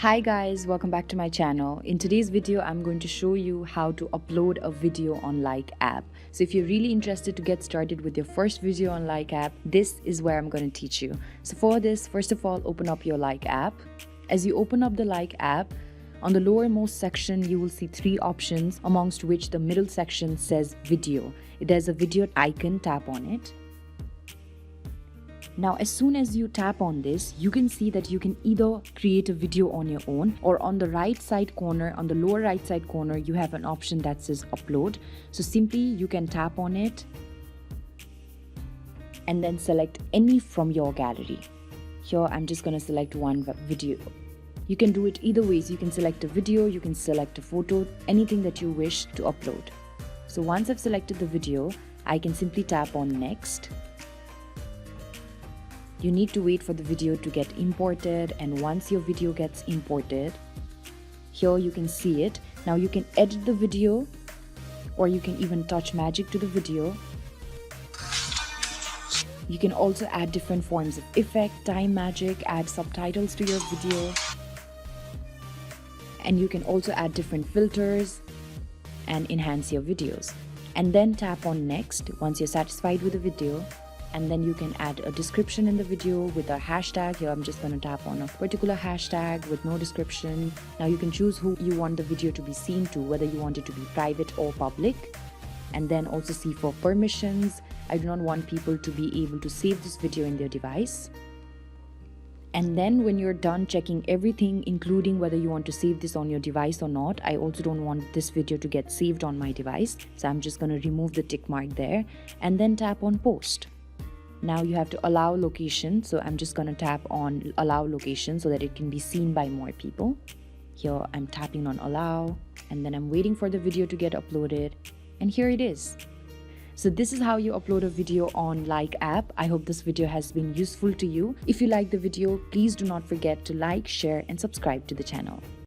Hi guys, welcome back to my channel. In today's video, I'm going to show you how to upload a video on Likee app. So if you're really interested to get started with your first video on Likee app, this is where I'm going to teach you. So for this, first of all, open up your Likee app. As you open up the Likee app, on the lowermost section, you will see three options, amongst which the middle section says video. There's a video icon, tap on it. Now, as soon as you tap on this, you can see that you can either create a video on your own, or on the right side corner, on the lower right side corner, you have an option that says upload. So simply you can tap on it and then select any from your gallery. Here, I'm just going to select one video. You can do it either ways. You can select a video, you can select a photo, anything that you wish to upload. So once I've selected the video, I can simply tap on next. You need to wait for the video to get imported, and once your video gets imported, here you can see it. Now you can edit the video, or you can even touch magic to the video. You can also add different forms of effect, time magic, add subtitles to your video. And you can also add different filters and enhance your videos. And then tap on next once you're satisfied with the video. And then you can add a description in the video with a hashtag. Here I'm just going to tap on a particular hashtag with no description. Now you can choose who you want the video to be seen to, whether you want it to be private or public. And then also see for permissions. I do not want people to be able to save this video in their device. And then when you're done checking everything, including whether you want to save this on your device or not, I also don't want this video to get saved on my device. So I'm just going to remove the tick mark there and then tap on post. Now you have to allow location, so I'm just going to tap on allow location so that it can be seen by more people. Here I'm tapping on allow, and then I'm waiting for the video to get uploaded, and here it is. So this is how you upload a video on Likee app. I hope this video has been useful to you. If you like the video, please do not forget to like, share and subscribe to the channel.